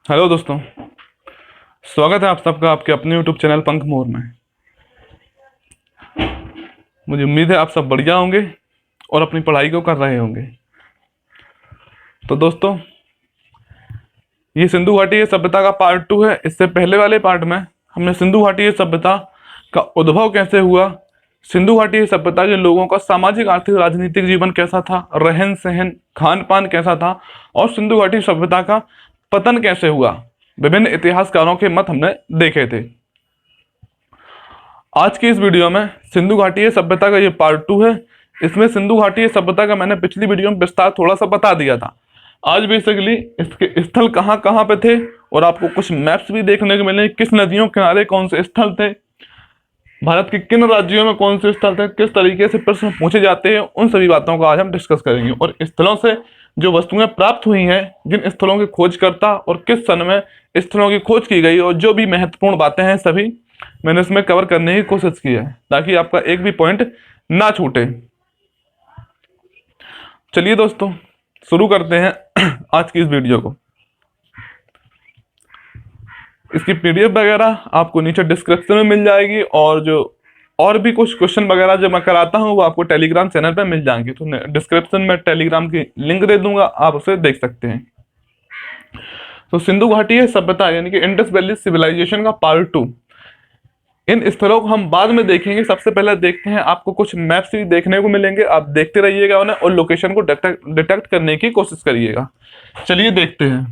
Hello दोस्तों, स्वागत है आप सबका आपके अपने यूट्यूब चैनल पंख मोर में। मुझे उम्मीद है आप सब बढ़िया होंगे और अपनी पढ़ाई को कर रहे होंगे। तो दोस्तों, ये सिंधु घाटी सभ्यता का पार्ट 2 है। इससे पहले वाले पार्ट में हमने सिंधु घाटी सभ्यता का उद्भव कैसे हुआ, सिंधु घाटी सभ्यता के लोगों का सामाजिक आर्थिक राजनीतिक जीवन कैसा था, रहन सहन खान पान कैसा था और सिंधु घाटी सभ्यता का पतन कैसे हुआ, विभिन्न इतिहासकारों के मत हमने देखे थे। आज की इस वीडियो में सिंधु घाटी सभ्यता का ये पार्ट 2 है। इसमें सिंधु घाटी सभ्यता का मैंने पिछली वीडियो में विस्तार थोड़ा सा बता दिया था। आज बेसिकली इसके स्थल कहाँ कहाँ पे थे और आपको कुछ मैप्स भी देखने को मिले, किस नदियों के किनारे कौन से स्थल थे, भारत के किन राज्यों में कौन से स्थल थे, किस तरीके से प्रश्न पूछे जाते हैं, उन सभी बातों का आज हम डिस्कस करेंगे। और स्थलों से जो वस्तुएं प्राप्त हुई हैं, जिन स्थलों के खोजकर्ता और किस सन में स्थलों की खोज की गई और जो भी महत्वपूर्ण बातें हैं सभी मैंने इसमें कवर करने की कोशिश की है ताकि आपका एक भी पॉइंट ना छूटे। चलिए दोस्तों, शुरू करते हैं आज की इस वीडियो को। इसकी पीडीएफ वगैरह आपको नीचे डिस्क्रिप्शन में मिल जाएगी और भी कुछ क्वेश्चन वगैरह जो मैं कराता हूँ वो आपको टेलीग्राम चैनल पे मिल जाएंगे। तो डिस्क्रिप्शन में टेलीग्राम की लिंक दे दूंगा, आप उसे देख सकते हैं। तो सिंधु घाटी सभ्यता यानी कि इंडस वैली सिविलाइजेशन का पार्ट 2, इन स्थलों को हम बाद में देखेंगे। सबसे पहले देखते हैं, आपको कुछ मैप्स भी देखने को मिलेंगे, आप देखते रहिएगा उन्हें और लोकेशन को डिटेक्ट करने की कोशिश करिएगा। चलिए देखते हैं।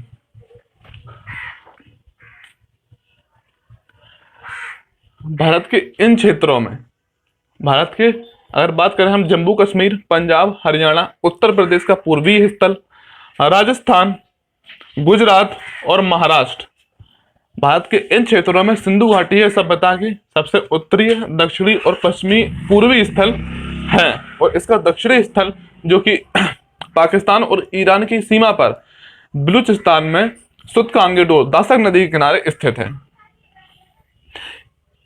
भारत के इन क्षेत्रों में, भारत के अगर बात करें हम जम्मू कश्मीर, पंजाब, हरियाणा, उत्तर प्रदेश का पूर्वी स्थल, राजस्थान, गुजरात और महाराष्ट्र, भारत के इन क्षेत्रों में सिंधु घाटी सभ्यता की सबसे उत्तरी, दक्षिणी और पश्चिमी पूर्वी स्थल है। और इसका दक्षिणी स्थल जो कि पाकिस्तान और ईरान की सीमा पर बलूचिस्तान में सुतकांगेडोर दासक नदी के किनारे स्थित है।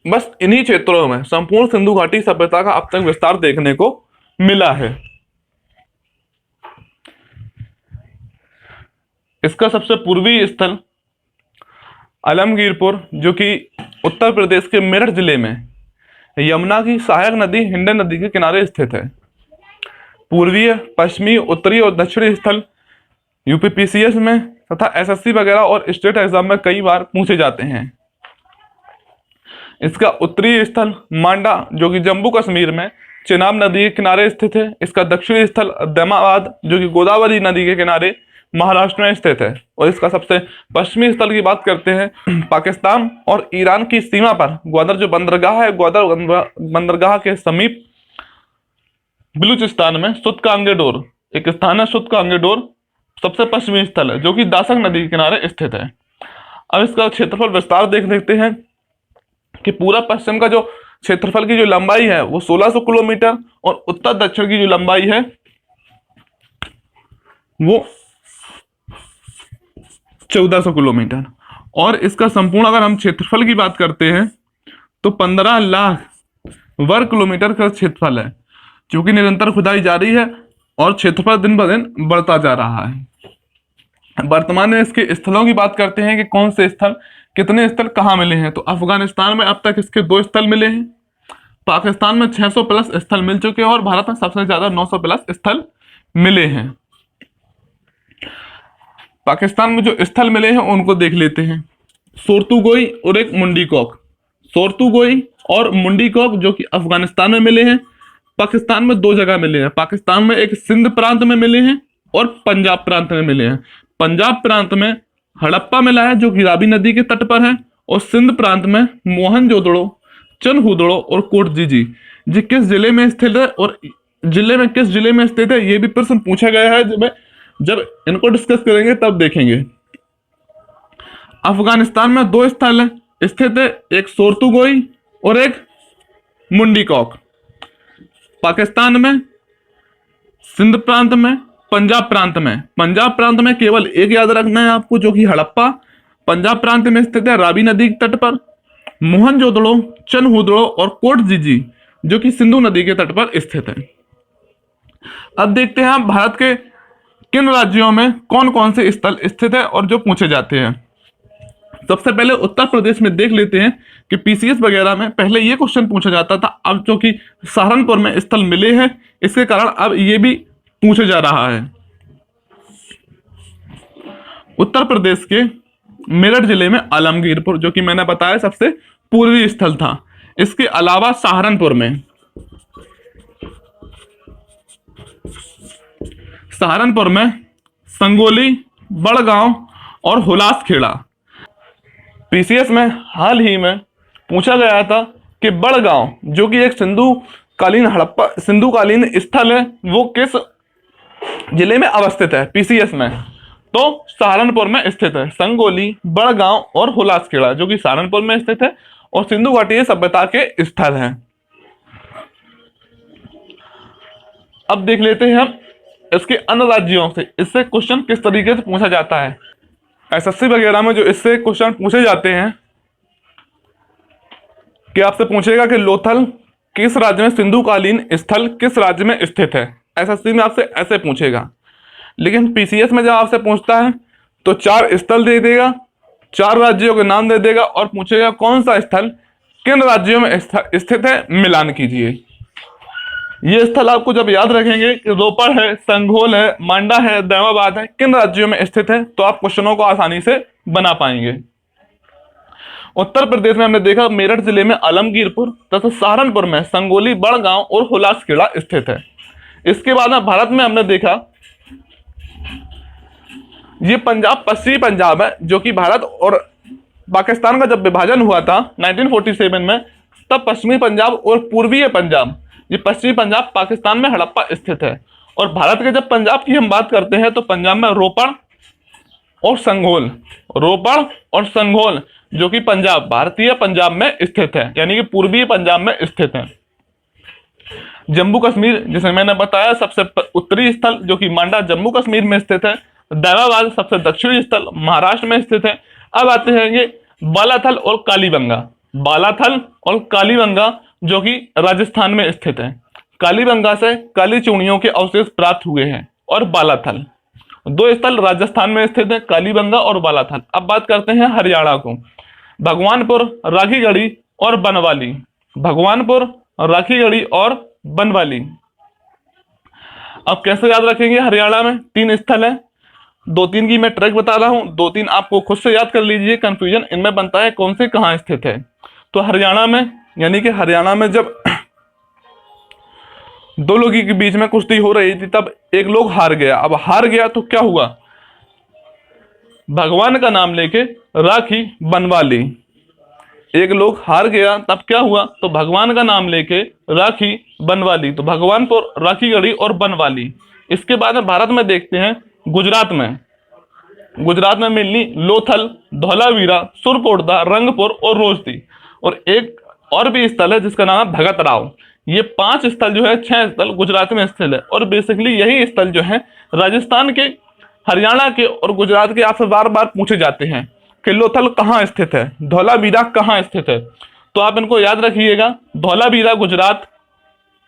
बस इन्हीं क्षेत्रों में संपूर्ण सिंधु घाटी सभ्यता का अब तक विस्तार देखने को मिला है। इसका सबसे पूर्वी स्थल आलमगीरपुर जो कि उत्तर प्रदेश के मेरठ जिले में यमुना की सहायक नदी हिंडन नदी के किनारे स्थित है। पूर्वीय, पश्चिमी, उत्तरी और दक्षिणी स्थल यूपीपीसीएस में तथा एसएससी वगैरह और स्टेट एग्जाम में कई बार पूछे जाते हैं। इसका उत्तरी स्थल मांडा जो कि जम्मू कश्मीर में चेनाब नदी के किनारे स्थित है। इसका दक्षिणी स्थल दमाबाद जो कि गोदावरी नदी के किनारे महाराष्ट्र में स्थित है। और इसका सबसे पश्चिमी स्थल की बात करते हैं, पाकिस्तान और ईरान की सीमा पर ग्वादर जो बंदरगाह है, ग्वादर बंदरगाह के समीप बलूचिस्तान में सुतकांगेडोर एक स्थान है। सुतकांगेडोर सबसे पश्चिमी स्थल है जो कि दासक नदी के किनारे स्थित है। अब इसका क्षेत्रफल विस्तार देखते हैं कि पूरा पश्चिम का जो क्षेत्रफल की जो लंबाई है वो 1600 किलोमीटर और उत्तर दक्षिण की जो लंबाई है वो 1400 किलोमीटर। और इसका संपूर्ण अगर हम क्षेत्रफल की बात करते हैं तो 15 लाख वर्ग किलोमीटर का क्षेत्रफल है जो कि निरंतर खुदाई जारी है और क्षेत्रफल दिन ब दिन बढ़ता जा रहा है। वर्तमान में इसके स्थलों की बात करते हैं कि कौन से स्थल, कितने स्थल कहाँ मिले हैं। तो अफगानिस्तान में अब तक इसके 2 स्थल मिले हैं, पाकिस्तान में 600 प्लस स्थल मिल चुके हैं और भारत में सबसे ज्यादा 900 प्लस स्थल मिले हैं। पाकिस्तान में जो स्थल मिले हैं उनको देख लेते हैं। सोर्तुगोई और एक मुंडीकॉक, सोर्तुगोई और मुंडीकॉक जो कि अफगानिस्तान में मिले हैं। पाकिस्तान में 2 जगह मिले हैं, पाकिस्तान में एक सिंध प्रांत में मिले हैं और पंजाब प्रांत में मिले हैं। पंजाब प्रांत में हड़प्पा मिला है जो कि रावी नदी के तट पर है और सिंध प्रांत में मोहनजोदड़ो, चनहुदड़ो और कोटजीजी जी किस जिले में स्थित है और किस जिले में स्थित है ये भी प्रश्न पूछा गया है। जब इनको डिस्कस करेंगे तब देखेंगे। अफगानिस्तान में 2 स्थल स्थित है, एक सोर्तुगोई और एक मुंडीकॉक। पाकिस्तान में सिंध प्रांत में, पंजाब प्रांत में केवल एक याद रखना है आपको जो कि हड़प्पा पंजाब प्रांत में स्थित है रावी नदी के तट पर, मोहनजोदड़ो, चनहुदड़ो और कोटजीजी जो कि सिंधु नदी के तट पर स्थित है। अब देखते हैं भारत के किन राज्यों में कौन कौन से स्थल स्थित है और जो पूछे जाते हैं। सबसे पहले उत्तर प्रदेश में देख लेते हैं कि पीसीएस वगैरह में पहले ये क्वेश्चन पूछा जाता था, अब जो कि सहारनपुर में स्थल मिले हैं इसके कारण अब ये भी पूछा जा रहा है। उत्तर प्रदेश के मेरठ जिले में आलमगीरपुर, जो कि मैंने बताया सबसे पूर्वी स्थल था। इसके अलावा सहारनपुर में संगोली, बड़गांव और हुलासखेड़ा। पीसीएस में हाल ही में पूछा गया था कि बड़गांव जो कि एक सिंधुकालीन स्थल है वो किस जिले में अवस्थित है पीसीएस में, तो सहारनपुर में स्थित है। संगोली, बड़गांव और हुलासखेड़ा जो कि सहारनपुर में स्थित है और सिंधु घाटी सभ्यता के स्थल हैं। अब देख लेते हैं हम इसके अन्य राज्यों से इससे क्वेश्चन किस तरीके से पूछा जाता है। एसएससी वगैरह में जो इससे क्वेश्चन पूछे जाते हैं कि आपसे पूछेगा कि लोथल किस राज्य में सिंधुकालीन स्थल किस राज्य में स्थित है। एसएससी में आपसे ऐसे पूछेगा, लेकिन पीसीएस में जब आपसे पूछता है तो 4 स्थल दे देगा, 4 राज्यों के नाम दे देगा और पूछेगा कौन सा स्थल किन राज्यों में स्थित है, मिलान कीजिए। ये स्थल आपको जब याद रखेंगे कि रोपड़ है, संघोल है, मांडा है, दयामाबाद है, किन राज्यों में स्थित है, तो आप क्वेश्चनों को आसानी से बना पाएंगे। उत्तर प्रदेश में हमने देखा मेरठ जिले में आलमगीरपुर तथा सहारनपुर में संगोली, बड़गांव और हुलासखेड़ा स्थित है। इसके बाद में भारत में हमने देखा ये पंजाब पश्चिमी पंजाब है, जो कि भारत और पाकिस्तान का जब विभाजन हुआ था 1947 में, तब पश्चिमी पंजाब और पूर्वीय पंजाब, ये पश्चिमी पंजाब पाकिस्तान में हड़प्पा स्थित है। और भारत के जब पंजाब की हम बात करते हैं तो पंजाब में रोपड़ और संघोल जो कि पंजाब, भारतीय पंजाब में स्थित है, यानी कि पूर्वी पंजाब में स्थित है। जम्मू कश्मीर जिसे मैंने बताया सबसे उत्तरी स्थल जो कि मांडा जम्मू कश्मीर में स्थित है। दयामाबाद सबसे दक्षिणी स्थल महाराष्ट्र में स्थित है। अब आते हैं ये बालाथल और कालीबंगा जो कि राजस्थान में स्थित है। कालीबंगा से काली चूड़ियों के अवशेष प्राप्त हुए हैं और बालाथल, 2 स्थल राजस्थान में स्थित है, कालीबंगा और बालाथल। अब बात करते हैं हरियाणा को, भगवानपुर, राखीगढ़ी और बनवाली। अब कैसे याद रखेंगे, हरियाणा में 3 स्थल है, 2-3 की मैं ट्रैक बता रहा हूं, 2-3 आपको खुद से याद कर लीजिए, कंफ्यूजन इनमें बनता है कौन से कहां स्थित है। तो हरियाणा में, यानी कि हरियाणा में जब 2 लोगों के बीच में कुश्ती हो रही थी तब एक लोग हार गया। अब हार गया तो क्या हुआ, भगवान का नाम लेके राखी बनवा ली। एक लोग हार गया तब क्या हुआ, तो भगवान का नाम लेके राखी बनवा ली। तो भगवानपुर, राखीगढ़ी और बनवाली। इसके बाद में भारत में देखते हैं गुजरात में मिलनी लोथल, धौलावीरा, सुरकोटदा, रंगपुर और रोजदी। और एक और भी स्थल है जिसका नाम है भगत राव। ये 5 स्थल जो है, 6 स्थल गुजरात में स्थित है। और बेसिकली यही स्थल जो है राजस्थान के, हरियाणा के और गुजरात के आपसे बार बार पूछे जाते हैं कि लोथल कहाँ स्थित है, धौलावीरा कहाँ स्थित है। तो आप इनको याद रखिएगा, धौलावीरा गुजरात,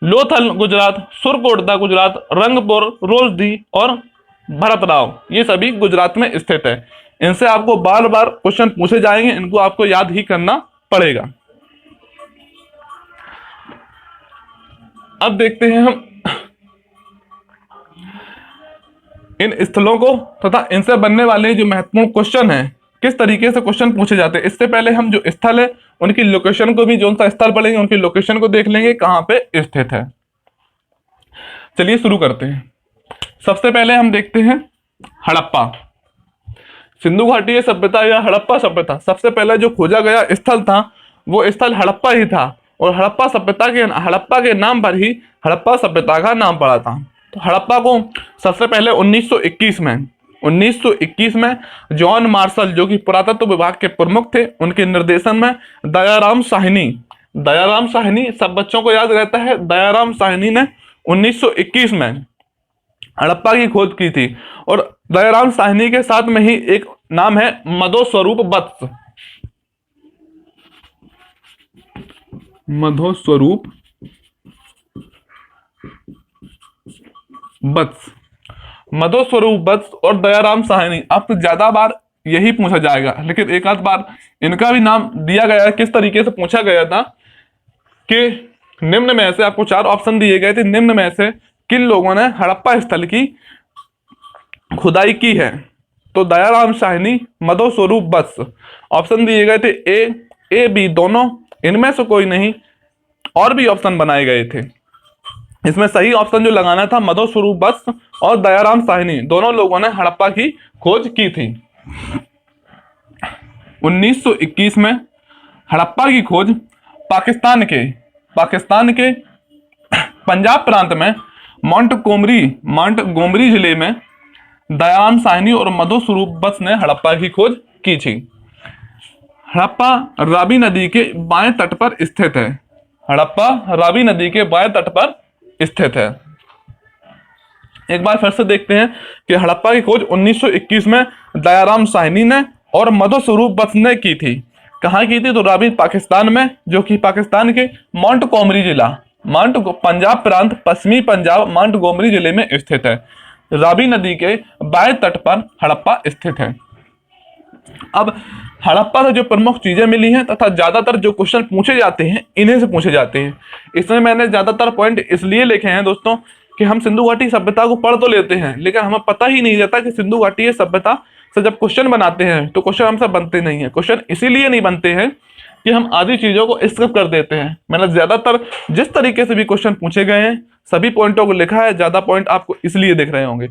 लोथल गुजरात, सुरकोटदा गुजरात, रंगपुर, रोजदी और भरत राव ये सभी गुजरात में स्थित है। इनसे आपको बार बार क्वेश्चन पूछे जाएंगे, इनको आपको याद ही करना पड़ेगा। अब देखते हैं हम इन स्थलों को तथा इनसे बनने वाले जो महत्वपूर्ण क्वेश्चन हैं किस तरीके से क्वेश्चन पूछे जाते हैं। इससे पहले हम जो स्थल है उनकी लोकेशन को भी, जो सा स्थल पढ़ेंगे उनकी लोकेशन को देख लेंगे कहां पे स्थित है। चलिए शुरू करते हैं। सबसे पहले हम देखते हैं हड़प्पा, सिंधु घाटी सभ्यता या हड़प्पा सभ्यता। सबसे पहले जो खोजा गया स्थल था वो स्थल हड़प्पा ही था और हड़प्पा के नाम पर ही हड़प्पा सभ्यता का नाम पड़ा था। तो हड़प्पा को सबसे पहले 1921 में जॉन मार्शल जो कि पुरातत्व विभाग के प्रमुख थे, उनके निर्देशन में दयाराम साहनी सब बच्चों को याद रहता है, दयाराम साहनी ने 1921 में हड़प्पा की खोज की थी। और दयाराम साहनी के साथ में ही एक नाम है मधो स्वरूप बत्स और दयाराम साहनी। आप तो ज्यादा बार यही पूछा जाएगा। लेकिन एक आध बार इनका भी नाम दिया गया है। किस तरीके से पूछा गया था कि निम्न में से, आपको 4 ऑप्शन दिए गए थे, निम्न में से किन लोगों ने हड़प्पा स्थल की खुदाई की है? तो दयाराम साहनी, मधो स्वरूप बस। ऑप्शन दिए गए थे ए बी दोनों, इनमें से कोई नहीं, और भी ऑप्शन बनाए गए थे। इसमें सही ऑप्शन जो लगाना था मधो स्वरूप बस और दयाराम साहनी, दोनों लोगों ने हड़प्पा की खोज की थी। 1921 में हड़प्पा की खोज पाकिस्तान के पंजाब प्रांत में मोंटगोमरी जिले में दयाराम साहनी और मधो स्वरूप बस ने हड़प्पा की खोज की थी। हड़प्पा रावी नदी के बाएं तट पर स्थित है। हड़प्पा रावी नदी के बाएं तट पर स्थित है। एक बार फिर से देखते हैं कि हड़प्पा की खोज 1921 में दयाराम साहनी ने और मधो स्वरूप बस ने की थी। कहाँ की थी? तो रावी पाकिस्तान में, जो कि पाकिस्तान के मोंटगोमरी जिला, पंजाब प्रांत, पश्चिमी पंजाब, मोंटगोमरी जिले में स्थित है। रावी नदी के बाएं तट पर हड़प्पा स्थित है। अब हड़प्पा से जो प्रमुख चीजें मिली हैं तथा ज्यादातर जो क्वेश्चन पूछे जाते हैं इन्हीं से पूछे जाते हैं। इसमें मैंने ज्यादातर पॉइंट इसलिए लिखे हैं दोस्तों कि हम सिंधु घाटी सभ्यता को पढ़ तो लेते हैं, लेकिन हमें पता ही नहीं रहता कि सिंधु घाटी सभ्यता से जब क्वेश्चन बनाते हैं तो क्वेश्चन हमसे बनते नहीं है। क्वेश्चन इसीलिए नहीं बनते हैं कि हम आधी चीजों को स्किप कर देते हैं। मैंने ज्यादातर जिस तरीके से भी क्वेश्चन पूछे गए हैं सभी पॉइंटों को लिखा है, ज्यादा पॉइंट आपको इसलिए दिख रहे होंगे।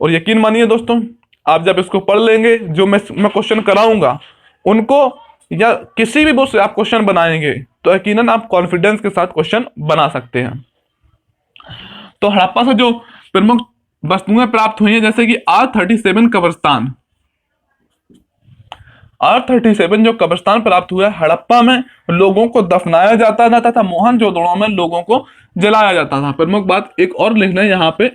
और यकीन मानिए दोस्तों, आप जब इसको पढ़ लेंगे, जो मैं क्वेश्चन कराऊंगा उनको या किसी भी बुक से आप क्वेश्चन बनाएंगे तो यकीनन आप कॉन्फिडेंस के साथ क्वेश्चन बना सकते हैं। तो हड़प्पा से जो प्रमुख वस्तुएं प्राप्त हुई हैं, जैसे कि R37 कब्रिस्तान, R37 जो कब्रिस्तान प्राप्त हुआ है, हड़प्पा में लोगों को दफनाया जाता था तथा मोहनजोदड़ो में लोगों को जलाया जाता था। प्रमुख बात एक और लिखना है यहाँ पे,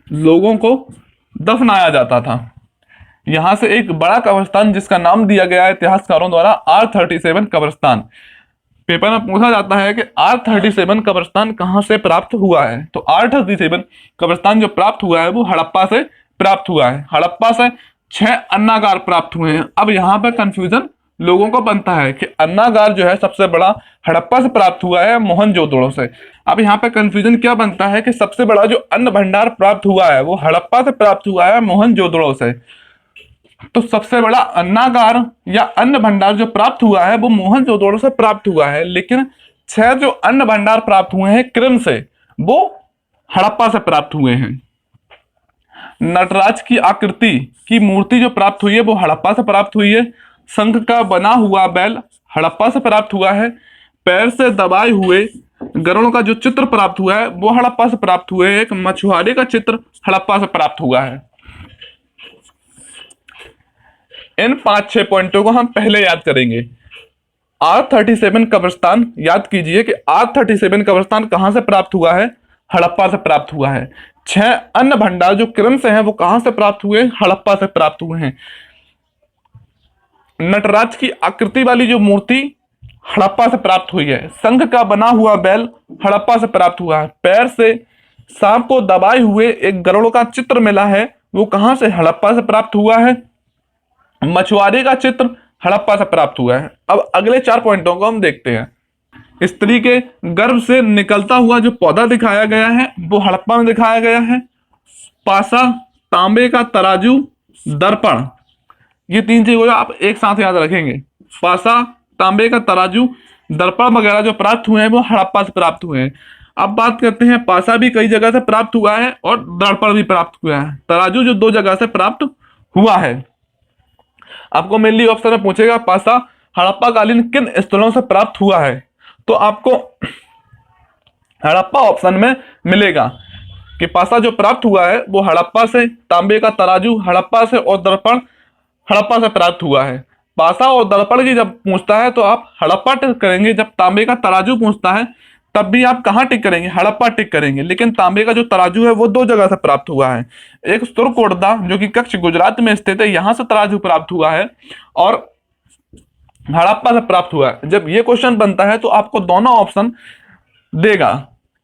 लोगों को दफनाया जाता था। यहां से एक बड़ा कब्रिस्तान जिसका नाम दिया गया है इतिहासकारों द्वारा R37 कब्रिस्तान। पेपर में पूछा जाता है कि R37 कब्रिस्तान कहां से प्राप्त हुआ है? तो R37 कब्रिस्तान जो प्राप्त हुआ है वो हड़प्पा से प्राप्त हुआ है। हड़प्पा से 6 अन्नागार प्राप्त हुए हैं। अब यहाँ पर कंफ्यूजन लोगों को बनता है कि अन्नागार जो है सबसे बड़ा हड़प्पा से प्राप्त हुआ है मोहनजोदड़ो से। अब यहाँ पे कंफ्यूजन क्या बनता है कि सबसे बड़ा जो अन्न भंडार प्राप्त हुआ है वो हड़प्पा से प्राप्त हुआ है मोहनजोदड़ो से। तो सबसे बड़ा अन्नागार या अन्न भंडार जो प्राप्त हुआ है वो मोहनजोदड़ो से प्राप्त हुआ है, लेकिन 6 जो अन्न भंडार प्राप्त हुए हैं क्रम से वो हड़प्पा से प्राप्त हुए हैं। नटराज की आकृति की मूर्ति जो प्राप्त हुई है वो हड़प्पा से प्राप्त हुई है। शंख का बना हुआ बैल हड़प्पा से प्राप्त हुआ है। पैर से दबाए हुए गरुड़ का जो चित्र प्राप्त हुआ है वो हड़प्पा से प्राप्त हुए है। एक मछुआरे का चित्र हड़प्पा से प्राप्त हुआ है। इन 5-6 पॉइंटों को हम पहले याद करेंगे। R37 कब्रिस्तान याद कीजिए कि R37 कब्रिस्तान कहां से प्राप्त हुआ है? हड़प्पा से प्राप्त हुआ है। 6 अन्न भंडार जो क्रम से हैं वो कहां से प्राप्त हुए? हड़प्पा से प्राप्त हुए हैं। नटराज की आकृति वाली जो मूर्ति हड़प्पा से प्राप्त हुई है। संघ का बना हुआ बैल हड़प्पा से प्राप्त हुआ है। पैर से सांप को दबाए हुए एक गरुड़ का चित्र मिला है, वो कहां से? हड़प्पा से प्राप्त हुआ है। मछुआरे का चित्र हड़प्पा से प्राप्त हुआ है। अब अगले 4 पॉइंटों को हम देखते हैं। स्त्री के गर्भ से निकलता हुआ जो पौधा दिखाया गया है वो हड़प्पा में दिखाया गया है। पासा, तांबे का तराजू, दर्पण, ये 3 चीजें आप एक साथ याद रखेंगे। पासा, तांबे का तराजू, दर्पण वगैरह जो प्राप्त हुए हैं वो हड़प्पा से प्राप्त हुए हैं। अब बात करते हैं, पासा भी कई जगह से प्राप्त हुआ है और दर्पण भी प्राप्त हुआ है। तराजू जो 2 जगह से प्राप्त हुआ है। आपको मेनली ऑप्शन में पूछेगा पासा हड़प्पा कालीन किन स्थलों से प्राप्त हुआ है, तो आपको हड़प्पा ऑप्शन में मिलेगा कि पासा जो प्राप्त हुआ है वो हड़प्पा से, तांबे का तराजू हड़प्पा से और दर्पण हड़प्पा से प्राप्त हुआ है। पासा और दर्पण की जब पूछता है तो आप हड़प्पा टिक करेंगे। जब तांबे का तराजू पूछता है तब भी आप कहाँ टिक करेंगे? हड़प्पा टिक करेंगे। लेकिन तांबे का जो तराजू है वो 2 जगह से प्राप्त हुआ है। एक सुरकोटदा जो कि कच्छ गुजरात में स्थित है, यहां से तराजू प्राप्त हुआ है, और हड़प्पा से प्राप्त हुआ है। जब ये क्वेश्चन बनता है तो आपको दोनों ऑप्शन देगा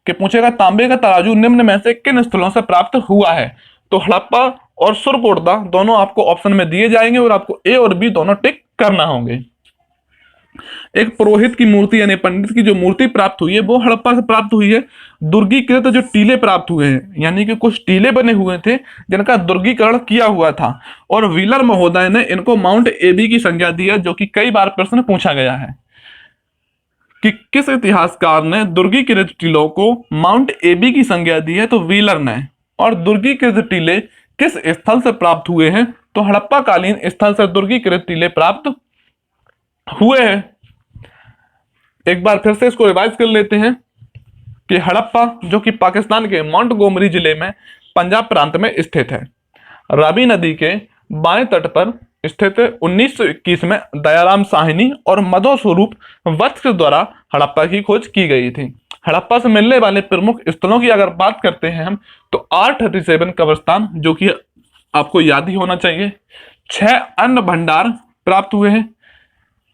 कि पूछेगा तांबे का तराजू निम्न में से किन स्थलों से प्राप्त हुआ है, तो हड़प्पा और सुरकोटदा दोनों आपको ऑप्शन में दिए जाएंगे और आपको ए और बी दोनों टिक करना होंगे। एक पुरोहित की मूर्ति यानी पंडित की जो मूर्ति प्राप्त हुई है वो हड़प्पा से प्राप्त हुई है। दुर्गीकृत जो टीले प्राप्त हुए हैं यानी कि कुछ टीले बने हुए थे जिनका दुर्गीकरण किया हुआ था, और व्हीलर महोदय ने इनको माउंट एबी की संज्ञा दी है, जो कि कई बार प्रश्न पूछा गया है कि किस इतिहासकार ने दुर्गीकृत टीलों को माउंट एबी की संज्ञा दी है, तो व्हीलर ने। और दुर्गीकृत टीले किस स्थल से प्राप्त हुए हैं, तो हड़प्पा कालीन स्थल से दुर्गीकृत टीले प्राप्त हुए हैं। एक बार फिर से इसको रिवाइज कर लेते हैं कि हड़प्पा जो कि पाकिस्तान के मोंटगोमरी जिले में पंजाब प्रांत में स्थित है, रावी नदी के बाएं तट पर स्थित है। 1921 में दयाराम साहनी और मधो स्वरूप वत्स के द्वारा हड़प्पा की खोज की गई थी। हड़प्पा से मिलने वाले प्रमुख स्थलों की अगर बात करते हैं हम, तो R37 कब्रिस्तान जो कि आपको याद ही होना चाहिए। 6 अन्न भंडार प्राप्त हुए हैं।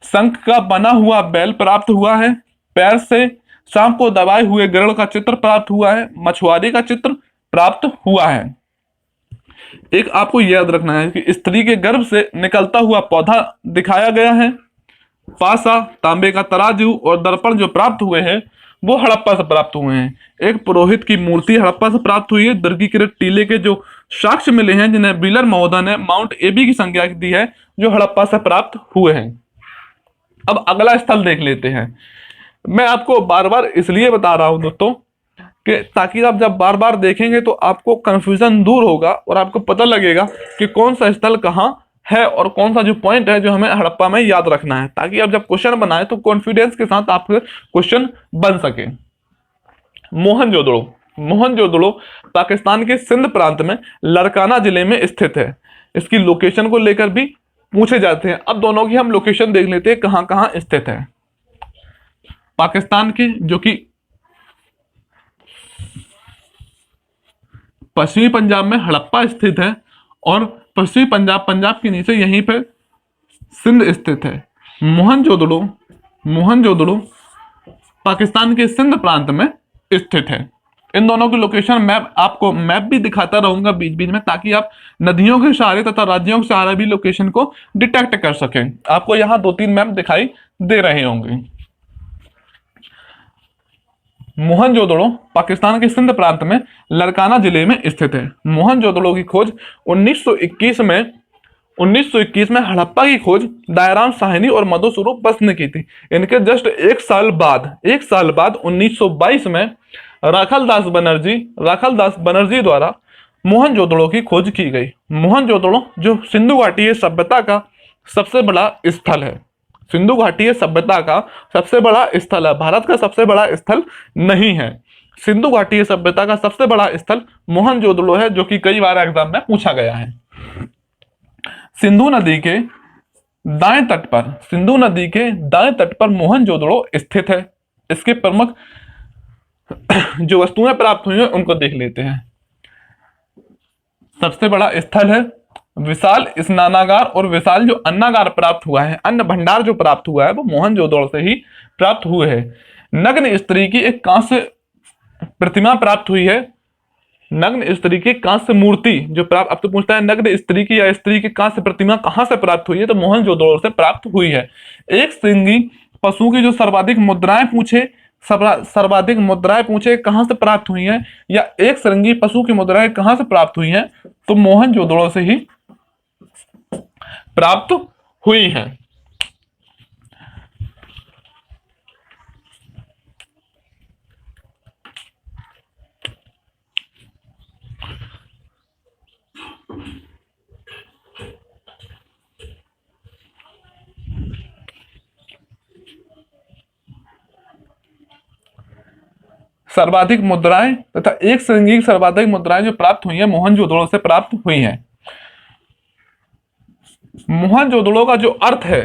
शंख का बना हुआ बैल प्राप्त हुआ है। पैर से सांप को दबाए हुए गरुड़ का चित्र प्राप्त हुआ है। मछुआरे का चित्र प्राप्त हुआ है। एक आपको याद रखना है कि स्त्री के गर्भ से निकलता हुआ पौधा दिखाया गया है। पासा, तांबे का तराजू और दर्पण जो प्राप्त हुए हैं वो हड़प्पा से प्राप्त हुए हैं। एक पुरोहित की मूर्ति हड़प्पा से प्राप्त हुई है। दुर्गीकृत टीले के जो साक्ष्य मिले हैं जिन्हें व्हीलर महोदय ने माउंट एबी की संज्ञा दी है, जो हड़प्पा से प्राप्त हुए हैं। अब अगला स्थल देख लेते हैं। मैं आपको बार बार इसलिए बता रहा हूं दोस्तों कि ताकि आप जब बार बार देखेंगे तो आपको कंफ्यूजन दूर होगा और आपको पता लगेगा कि कौन सा स्थल कहाँ है और कौन सा जो पॉइंट है जो हमें हड़प्पा में याद रखना है, ताकि आप जब क्वेश्चन बनाए तो कॉन्फिडेंस के साथ आपके क्वेश्चन बन सके। मोहनजोदड़ो। मोहनजोदड़ो पाकिस्तान के सिंध प्रांत में लड़काना जिले में स्थित है। इसकी लोकेशन को लेकर भी पूछे जाते हैं। अब दोनों की हम लोकेशन देख लेते हैं कहां कहां स्थित है। पाकिस्तान के जो कि पश्चिमी पंजाब में हड़प्पा स्थित है और पश्चिमी पंजाब के नीचे यहीं पर सिंध स्थित है। मोहनजोदड़ो पाकिस्तान के सिंध प्रांत में स्थित है। इन दोनों की लोकेशन आपको मैप भी दिखाता रहूंगा बीच बीच में, ताकि आप नदियों के सहारे तथा राज्यों के सहारे भी लोकेशन को डिटेक्ट कर सकें। आपको यहाँ 2-3 मैप दिखाई दे रहे होंगे। मोहनजोदड़ो पाकिस्तान के सिंध प्रांत में लड़काना जिले में स्थित है। मोहनजोदड़ो की खोज 1921 में हड़प्पा की खोज दयाराम साहनी और मधु स्वरूप वत्स ने की थी। इनके जस्ट एक साल बाद 1922 में राखालदास बनर्जी द्वारा मोहनजोदड़ो की खोज की गई। मोहनजोदड़ो जो सिंधु घाटीय सभ्यता का सबसे बड़ा स्थल है। सिंधु घाटीय सभ्यता का सबसे बड़ा स्थल है, भारत का सबसे बड़ा स्थल नहीं है। सिंधु घाटीय सभ्यता का सबसे बड़ा स्थल मोहनजोदड़ो है, जो कि कई बार एग्जाम में पूछा गया है। सिंधु नदी के दाएं तट पर मोहनजोदड़ो स्थित है। इसके प्रमुख जो वस्तुएं प्राप्त हुई हैं उनको देख लेते हैं। सबसे बड़ा स्थल है, विशाल स्नानागार और विशाल जो अन्नागार प्राप्त हुआ है, अन्न भंडार जो प्राप्त हुआ है वो मोहनजोदड़ो से ही प्राप्त हुए हैं। नग्न स्त्री की एक कांस्य प्रतिमा प्राप्त हुई है। नग्न स्त्री की कांस्य मूर्ति जो प्राप्त, अब तो पूछता है नग्न स्त्री की या स्त्री की कांस्य प्रतिमा कहां से प्राप्त हुई है, तो मोहनजोदड़ो से प्राप्त हुई है। एक श्रृंगी पशु की जो सर्वाधिक मुद्राएं पूछे कहां से प्राप्त हुई हैं, या एक श्रृंगी पशु की मुद्राएं कहां से प्राप्त हुई हैं, तो मोहनजोदड़ो से ही प्राप्त हुई हैं। सर्वाधिक मुद्राएं तथा एक श्रृंगी सर्वाधिक मुद्राएं जो प्राप्त हुई हैं मोहनजोदड़ो से प्राप्त हुई हैं। मोहनजोदड़ो का जो अर्थ है,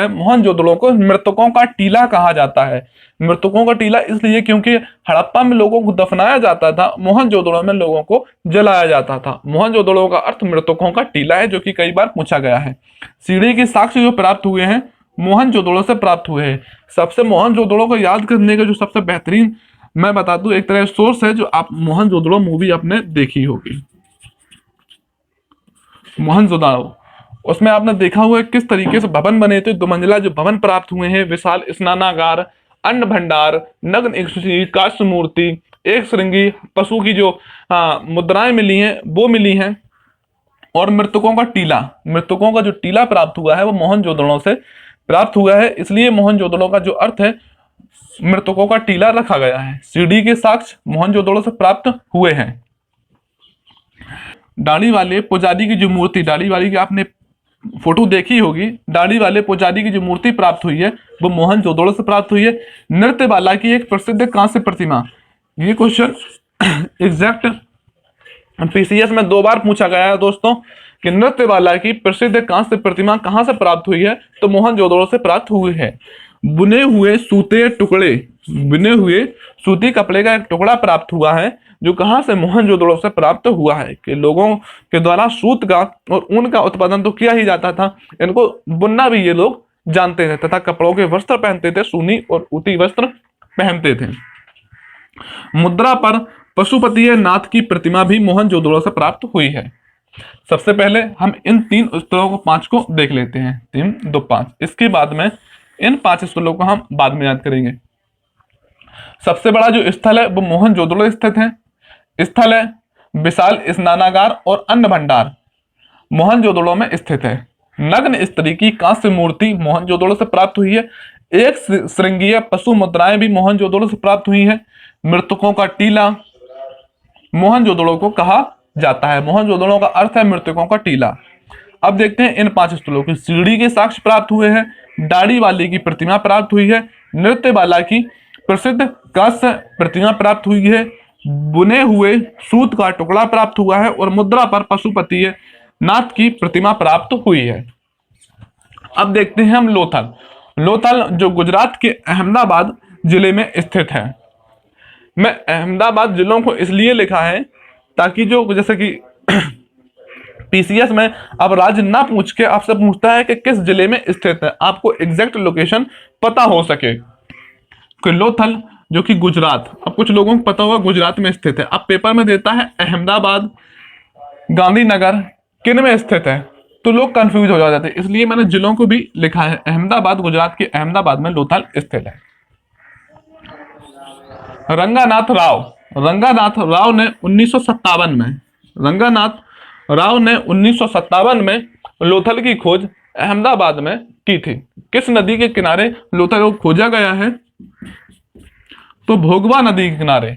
मोहनजोदड़ो को मृतकों का टीला कहा जाता है। मृतकों का टीला इसलिए क्योंकि हड़प्पा में लोगों को दफनाया जाता था, मोहनजोदड़ो में लोगों को जलाया जाता था। मोहनजोदड़ो का अर्थ मृतकों का टीला है, जो कि कई बार पूछा गया है। सीढ़ी के साक्ष्य जो प्राप्त हुए हैं मोहनजोदड़ो से प्राप्त हुए हैं। सबसे मोहनजोदड़ो को याद करने का जो सबसे बेहतरीन मैं बता दूं, एक तरह सोर्स है जो आप मोहनजोदड़ो मूवी आपने देखी होगी, मोहनजोदड़ो। उसमें आपने देखा हुआ है किस तरीके से भवन बने थे, 2 मंजिला जो भवन प्राप्त हुए हैं, विशाल स्नानागार, अन्न भंडार, नग्न एक काष्ठ मूर्ति, एक श्रृंगी पशु की जो मुद्राएं मिली हैं वो मिली हैं, और मृतकों का टीला, मृतकों का जो टीला प्राप्त हुआ है वो मोहनजोदड़ो से प्राप्त हुआ है, इसलिए मोहनजोदड़ो का जो अर्थ है मृतकों का टीला रखा गया है। सीढ़ी के साक्ष्य मोहनजोदड़ो से प्राप्त हुए हैं। दाढ़ी वाले पुजारी की जो मूर्ति, दाढ़ी वाली की आपने फोटो देखी होगी, दाढ़ी वाले पुजारी की जो मूर्ति प्राप्त हुई है वो मोहनजोदड़ो से प्राप्त हुई है। नृत्यबाला की एक प्रसिद्ध कांस्य प्रतिमा, ये क्वेश्चन एग्जैक्ट पीसीएस में 2 बार पूछा गया है दोस्तों कि नृत्यबाला की प्रसिद्ध कांस्य प्रतिमा कहां से प्राप्त हुई है, तो मोहनजोदड़ो से प्राप्त हुई है। बुने हुए सूते टुकड़े, बुने हुए सूती कपड़े का एक टुकड़ा प्राप्त हुआ है जो कहां से, मोहनजोदड़ो से प्राप्त हुआ है। कि लोगों के द्वारा सूत का और ऊन का उत्पादन तो किया ही जाता था, इनको बुनना भी ये लोग जानते थे तथा कपड़ों के वस्त्र पहनते थे, सूनी और ऊती वस्त्र पहनते थे। मुद्रा पर पशुपति नाथ की प्रतिमा भी मोहनजोदड़ो से प्राप्त हुई है। सबसे पहले हम इन 3 स्थलों को 5 को देख लेते हैं, 3 2 5। इसके बाद में इन 5 स्थलों को हम बाद में याद करेंगे। सबसे बड़ा जो स्थल है वो मोहनजोदड़ो स्थित है, स्थल है विशाल स्नानागार और अन्न भंडार मोहनजोदड़ो में स्थित है। नग्न स्त्री की कांस्य मूर्ति मोहनजोदड़ो से प्राप्त हुई है। एक श्रृंगीय पशु मुद्राएं भी मोहनजोदड़ो से प्राप्त हुई है। मृतकों का टीला मोहनजोदड़ो को कहा जाता है, मोहनजोदड़ो का अर्थ है मृतकों का टीला। अब देखते हैं इन 5 स्थलों की। सीढ़ी के साक्ष्य प्राप्त हुए हैं, दाढ़ी वाले की प्रतिमा प्राप्त हुई है, नृत्यबाला की प्रसिद्ध कांस्य प्रतिमा प्राप्त हुई है, बुने हुए सूत का टुकड़ा प्राप्त हुआ है, और मुद्रा पर पशुपति नाथ की प्रतिमा प्राप्त हुई है। अब देखते हैं हम लोथल। लोथल जो गुजरात के अहमदाबाद जिले में स्थित है। मैं अहमदाबाद जिलों को इसलिए लिखा है ताकि जो जैसे कि पीसीएस में अब राज्य ना पूछ के आपसे पूछता है कि किस जिले में स्थित है, आपको एग्जैक्ट लोकेशन पता हो सके। कि लोथल जो कि गुजरात, अब कुछ लोगों को पता होगा गुजरात में स्थित है, अब पेपर में देता है अहमदाबाद, गांधीनगर, किन में स्थित है, तो लोग कंफ्यूज हो जाते हैं, इसलिए मैंने जिलों को भी लिखा है। अहमदाबाद, गुजरात के अहमदाबाद में लोथल स्थित है। रंगानाथ राव, रंगानाथ राव ने 1957 में, रंगानाथ राव ने 1957 में लोथल की खोज अहमदाबाद में की थी। किस नदी के किनारे लोथल को खोजा गया है, तो भोगवा नदी के किनारे,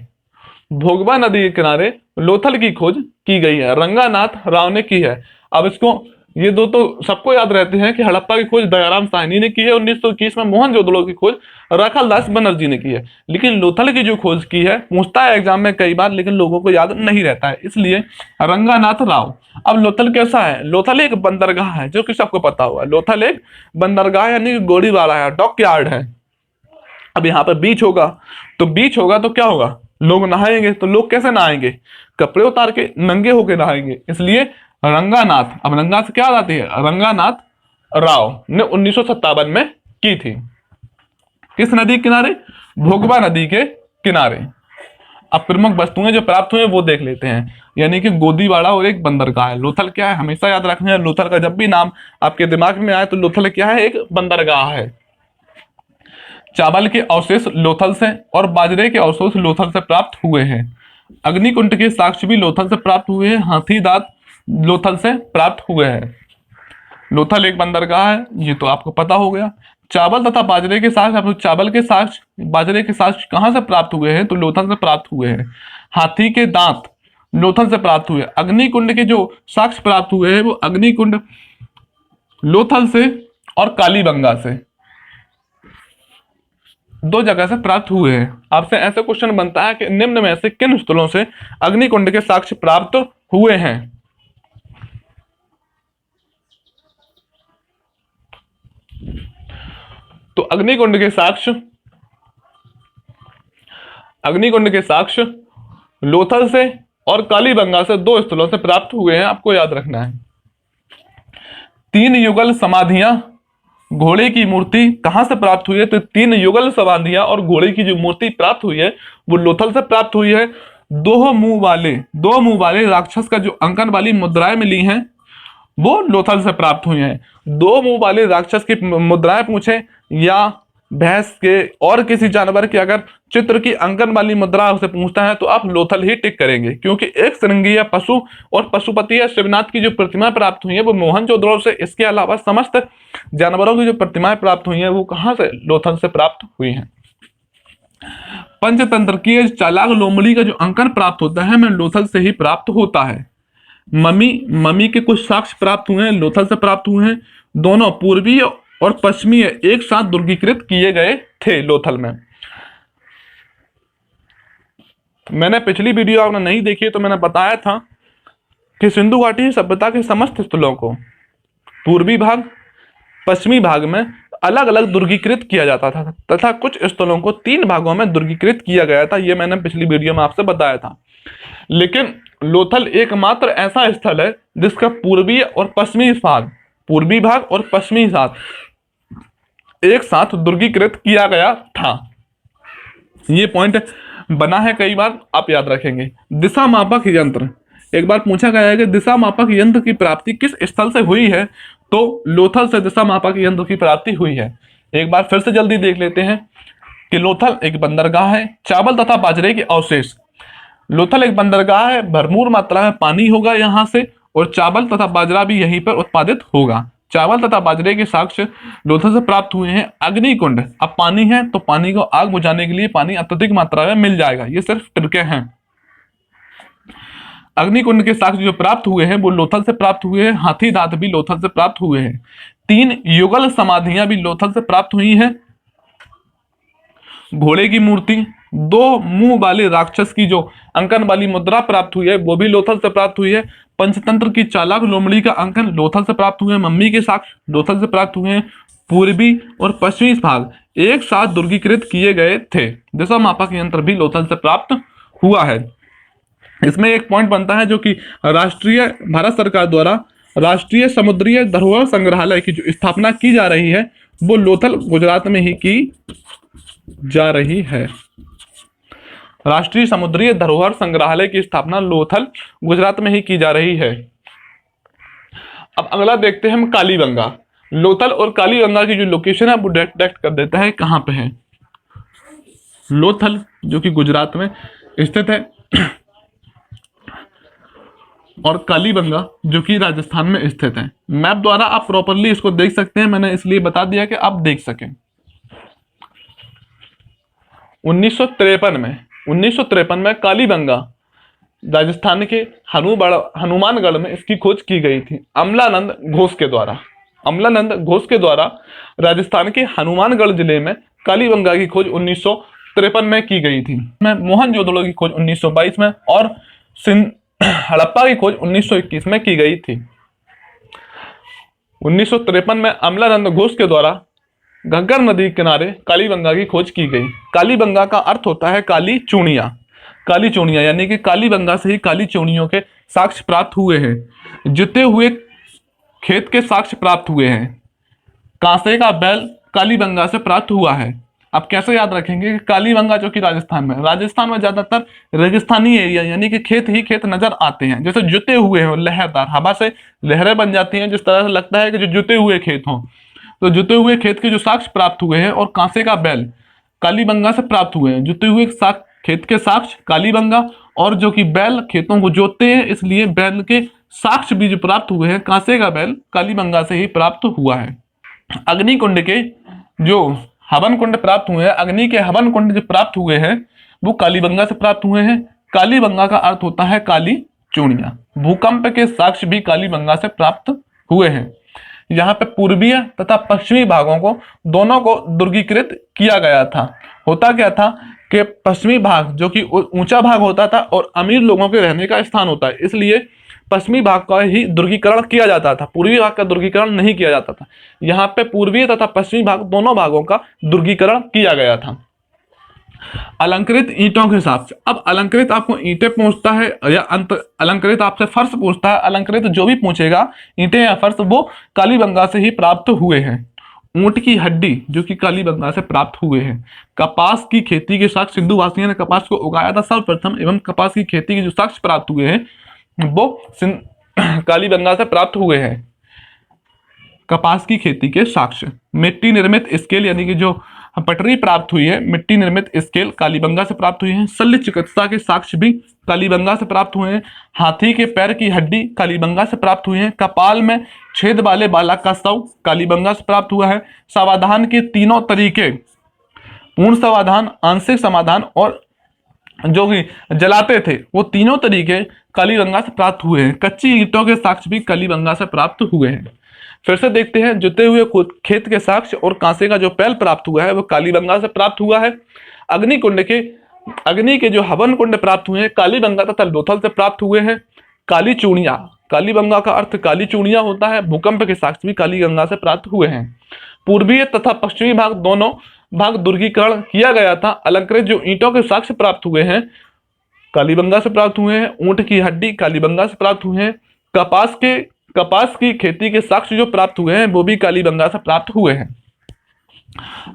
भोगवा नदी के किनारे लोथल की खोज की गई है, रंगानाथ राव ने की है। अब इसको ये दो तो सबको याद रहते हैं कि हड़प्पा की खोज दयाराम साहनी ने की है 1921 में, मोहनजोदड़ो की खोज राखालदास बनर्जी ने की है, लेकिन लोथल की जो खोज की है पूछता है एग्जाम में कई बार, लेकिन लोगों को याद नहीं रहता है, इसलिए रंगानाथ राव। अब लोथल कैसा है, लोथल एक बंदरगाह है जो कि सबको पता हुआ है, लोथल एक बंदरगाह यानी गोलीबारा है, डॉक यार्ड है। अब यहाँ पर बीच होगा तो क्या होगा, लोग नहाएंगे, तो लोग कैसे नहाएंगे, कपड़े उतार के नंगे होके नहाएंगे, इसलिए रंगानाथ। अब रंगानाथ क्या आती है, रंगानाथ राव ने 1957 में की थी। किस नदी के किनारे, भोगवा नदी के किनारे। अब प्रमुख वस्तुएं जो प्राप्त हुए वो देख लेते हैं, यानी कि गोदीवाड़ा और एक बंदरगाह है। लोथल क्या है, हमेशा याद रखना है, लोथल का जब भी नाम आपके दिमाग में आए तो लोथल क्या है, एक बंदरगाह है। चावल के अवशेष लोथल से और बाजरे के अवशेष लोथल से प्राप्त हुए हैं। अग्निकुंड के साक्ष्य भी लोथल से प्राप्त हुए हैं, हाथी दांत लोथल से प्राप्त हुए हैं। लोथल एक बंदरगाह है, ये तो आपको पता हो गया। चावल तथा बाजरे के साक्ष्य, आप चावल के साक्ष्य, बाजरे के साक्ष्य कहां से प्राप्त हुए हैं, तो लोथल से प्राप्त हुए हैं। हाथी के दांत लोथल से प्राप्त हुए। अग्निकुंड के जो साक्ष्य प्राप्त हुए हैं वो अग्निकुंड लोथल से और कालीबंगा से, 2 जगह से प्राप्त हुए हैं। आपसे ऐसे क्वेश्चन बनता है कि निम्न में से किन स्थलों से अग्निकुंड के साक्ष्य प्राप्त हुए हैं। तो अग्निकुंड के साक्ष्य लोथल से और कालीबंगा से 2 स्थलों से प्राप्त हुए हैं, आपको याद रखना है। 3 युगल समाधियां घोड़े की मूर्ति कहाँ से प्राप्त हुई है? तो 3 युगल समाधियां और घोड़े की जो मूर्ति प्राप्त हुई है वो लोथल से प्राप्त हुई है। दो मुंह वाले राक्षस का जो अंकन वाली मुद्राएं मिली हैं वो लोथल से प्राप्त हुई हैं। दो मुंह वाले राक्षस की मुद्राएं पूछे या भैंस के और किसी जानवर के अगर चित्र की अंकन वाली मुद्रा उसे पूछता है तो आप लोथल ही टिक करेंगे, क्योंकि एक श्रृंगीय पशु और पशुपति या शिवनाथ की जो प्रतिमा प्राप्त हुई है वो मोहनजोदड़ो से, इसके अलावा समस्त जानवरों की जो प्रतिमाएं प्राप्त हुई हैं वो कहाँ से? लोथल से प्राप्त हुई हैं। पंचतंत्र की चालाक लोमड़ी का जो अंकन प्राप्त होता है मैं लोथल से ही प्राप्त होता है। मम्मी के कुछ साक्ष्य प्राप्त हुए हैं, लोथल से प्राप्त हुए हैं। दोनों पूर्वी और पश्चिमी एक साथ दुर्गीकृत किए गए थे लोथल में। मैंने पिछली वीडियो आपने नहीं देखी तो मैंने बताया था कि सिंधु घाटी सभ्यता के समस्त स्थलों को पूर्वी भाग, पश्चिमी भाग में अलग अलग दुर्गीकृत किया जाता था तथा कुछ स्थलों को 3 भागों में दुर्गीकृत किया गया था। यह मैंने पिछली वीडियो में आपसे बताया था। लेकिन लोथल एकमात्र ऐसा स्थल है जिसका पूर्वी और पश्चिमी भाग, पूर्वी भाग और पश्चिमी भाग एक साथ दुर्गीकृत किया गया था। ये पॉइंट बना है, कई बार आप याद रखेंगे। दिशा मापक यंत्र, एक बार पूछा गया है कि दिशा मापक यंत्र की प्राप्ति किस स्थल से हुई है? तो लोथल से दिशा मापक यंत्र की प्राप्ति हुई है। एक बार फिर से जल्दी देख लेते हैं कि लोथल एक बंदरगाह है, चावल तथा बाजरे के अवशेष। लोथल एक बंदरगाह है, भरपूर मात्रा में पानी होगा यहाँ से और चावल तथा बाजरा भी यहीं पर उत्पादित होगा। चावल तथा बाजरे के साक्ष्य लोथल से प्राप्त हुए हैं। अग्निकुंड, अब पानी है तो पानी को आग बुझाने के लिए पानी अत्यधिक मात्रा में मिल जाएगा, ये सिर्फ ट्रिकें हैं। अग्निकुंड के साक्ष्य जो प्राप्त हुए हैं वो लोथल से प्राप्त हुए हैं। हाथी दांत भी लोथल से प्राप्त हुए हैं। 3 युगल समाधियां भी लोथल से प्राप्त हुई हैं। घोड़े की मूर्ति, 2 मुंह वाले राक्षस की जो अंकन वाली मुद्रा प्राप्त हुई है वो भी लोथल से प्राप्त हुई है। पंचतंत्र की चालाक लोमड़ी का अंकन लोथल से प्राप्त हुए हैं। मम्मी के साक्ष्य लोथल से प्राप्त हुए हैं। पूर्वी और पश्चिमी भाग एक साथ दुर्गीकृत किए गए थे। दिशा मापक यंत्र भी लोथल से प्राप्त हुआ है। इसमें एक पॉइंट बनता है जो कि भारत सरकार द्वारा राष्ट्रीय समुद्रीय धरोहर संग्रहालय की जो स्थापना की जा रही है वो लोथल गुजरात में ही की जा रही है। राष्ट्रीय समुद्रीय धरोहर संग्रहालय की स्थापना लोथल गुजरात में ही की जा रही है। अब अगला देखते हैं हम कालीबंगा। लोथल और कालीबंगा की जो लोकेशन है वो डायरेक्ट कर देता है कहां पे है। लोथल जो कि गुजरात में स्थित है और कालीबंगा जो कि राजस्थान में स्थित है। मैप द्वारा आप प्रॉपरली इसको देख सकते हैं, मैंने इसलिए बता दिया कि आप देख सकें। 1953 में कालीबंगा राजस्थान के हनुमानगढ़ में इसकी खोज की गई थी अमलानंद घोष के द्वारा। अमलानंद घोष के द्वारा राजस्थान के हनुमानगढ़ जिले में कालीबंगा की खोज 1953 में की गई थी। मोहनजोदड़ो की खोज 1922 में और हड़प्पा की खोज 1921 में की गई थी। 1953 में अमलानंद घोष के द्वारा घग्गर नदी किनारे कालीबंगा की खोज की गई। कालीबंगा का अर्थ होता है काली चूड़ियां। काली चूड़ियां यानी कि कालीबंगा से ही काली चूड़ियों के साक्ष्य प्राप्त हुए हैं। जुते हुए खेत के साक्ष्य प्राप्त हुए हैं। कांसे का बैल कालीबंगा से प्राप्त हुआ है। अब कैसे याद रखेंगे कि कालीबंगा जो कि राजस्थान में ज्यादातर रेगिस्तानी एरिया यानी कि खेत ही खेत नजर आते हैं। जैसे जुते हुए हो, लहरदार, हवा से लहरें बन जाती हैं, जिस तरह से लगता है कि जो जुते हुए खेत हों। तो जुते हुए खेत के जो साक्ष्य प्राप्त हुए हैं और कांसे का बैल कालीबंगा से प्राप्त हुए हैं। जुते हुए खेत के साक्ष्य कालीबंगा और जो कि बैल खेतों को जोतते हैं, इसलिए बैल के साक्ष्य भी जो प्राप्त हुए हैं, कांसे का बैल कालीबंगा से ही प्राप्त हुआ है। अग्नि कुंड के जो हवन कुंड प्राप्त हुए हैं, अग्नि के हवन कुंड जो प्राप्त हुए हैं वो कालीबंगा से प्राप्त हुए हैं। कालीबंगा का अर्थ होता है काली चूड़ियां। भूकंप के साक्ष्य भी कालीबंगा से प्राप्त हुए हैं। यहाँ पे पूर्वीय तथा पश्चिमी भागों को दोनों को दुर्गीकृत किया गया था। होता क्या था कि पश्चिमी भाग जो कि ऊंचा भाग होता था और अमीर लोगों के रहने का स्थान होता है, इसलिए पश्चिमी भाग का ही दुर्गीकरण किया जाता था, पूर्वी भाग का दुर्गीकरण नहीं किया जाता था। यहाँ पे पूर्वी तथा पश्चिमी भाग दोनों भागों का दुर्गीकरण किया गया था। अलंकृत ईंटों के हिसाब से, अब अलंकृत आपको ईंटें पूछता है या अलंकृत आपसे फर्श पूछता है। अलंकृत जो भी पूछेगा ईंटें या फर्श वो कालीबंगा से ही प्राप्त हुए हैं। ऊंट की हड्डी जो कि कालीबंगा से प्राप्त हुए हैं। कपास की खेती के साक्ष्य, सिंधु वासियों ने कपास को उगाया था सर्वप्रथम, एवं कपास की खेती के जो साक्ष्य प्राप्त हुए हैं वो कालीबंगा से प्राप्त हुए हैं। कपास की खेती के साक्ष्य, मिट्टी निर्मित स्केल यानी कि जो पटरी प्राप्त हुई है, मिट्टी निर्मित स्केल कालीबंगा से प्राप्त हुई है। शल्य चिकित्सा के साक्ष्य भी कालीबंगा से प्राप्त हुए हैं। हाथी के पैर की हड्डी कालीबंगा से प्राप्त हुई है। कपाल में छेद वाले बालक का शव कालीबंगा से प्राप्त हुआ है। समाधान के तीनों तरीके, पूर्ण समाधान, आंशिक समाधान और जो कि जलाते थे, वो तीनों तरीके कालीबंगा से प्राप्त हुए हैं। कच्ची ईंटों के साक्ष्य भी कालीबंगा से प्राप्त हुए हैं। फिर से देखते हैं, जुते हुए खेत के साक्ष्य और कांसे का जो पैल प्राप्त हुआ है वो कालीबंगा से प्राप्त हुआ है। अग्नि के जो हवन कुंड प्राप्त हुए हैं कालीबंगा तथा लोथल से प्राप्त हुए हैं। काली चूड़ियां, कालीबंगा का अर्थ काली चूड़ियां होता है। भूकंप के साक्ष्य भी कालीबंगा से प्राप्त हुए हैं। पूर्वी तथा पश्चिमी भाग दोनों भाग दुर्गीकरण किया गया था। अलंकृत जो ईंटों के साक्ष्य प्राप्त हुए हैं कालीबंगा से प्राप्त हुए हैं। ऊंट की हड्डी कालीबंगा से प्राप्त हुए हैं। कपास की खेती के साक्ष्य जो प्राप्त हुए हैं वो भी कालीबंगा से प्राप्त हुए हैं।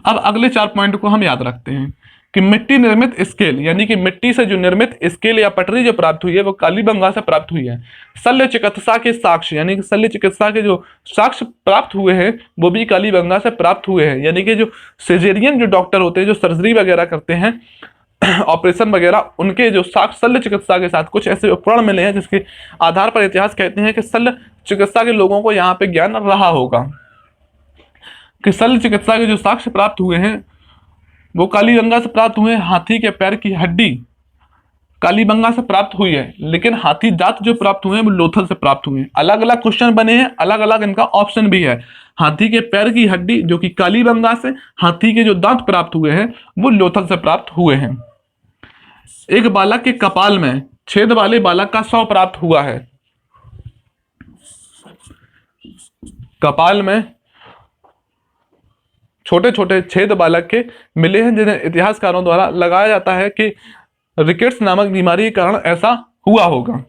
अब अगले 4 पॉइंट को हम याद रखते हैं कि मिट्टी निर्मित स्केल यानी कि मिट्टी से जो निर्मित स्केल या पटरी जो प्राप्त हुई है वो कालीबंगा से प्राप्त हुई है। शल्य चिकित्सा के साक्ष्य यानी कि शल्य चिकित्सा के जो साक्ष्य प्राप्त हुए हैं वो भी कालीबंगा से प्राप्त हुए हैं। यानी कि जो सर्जरियन जो डॉक्टर होते हैं, जो सर्जरी वगैरह करते हैं, ऑपरेशन वगैरह, उनके जो साक्ष्य शल्य चिकित्सा के साथ कुछ ऐसे उपकरण मिले हैं जिसके आधार पर इतिहास कहते हैं कि शल्य चिकित्सा के लोगों को यहाँ पे ज्ञान रहा होगा। कि शल्य चिकित्सा के जो साक्ष्य प्राप्त हुए हैं वो कालीबंगा से प्राप्त हुए हैं। हाथी के पैर की हड्डी कालीबंगा से प्राप्त हुई है, लेकिन हाथी दांत जो प्राप्त हुए हैं वो लोथल से प्राप्त हुए हैं। अलग अलग क्वेश्चन बने हैं, अलग अलग इनका ऑप्शन भी है। हाथी के पैर की हड्डी जो कि कालीबंगा से, हाथी के जो दांत प्राप्त हुए हैं वो लोथल से प्राप्त हुए हैं। एक बालक के कपाल में छेद वाले बालक का शव प्राप्त हुआ है। कपाल में छोटे छोटे छेद बालक के मिले हैं, जिन्हें इतिहासकारों द्वारा लगाया जाता है कि रिकेट्स नामक बीमारी के कारण ऐसा हुआ होगा।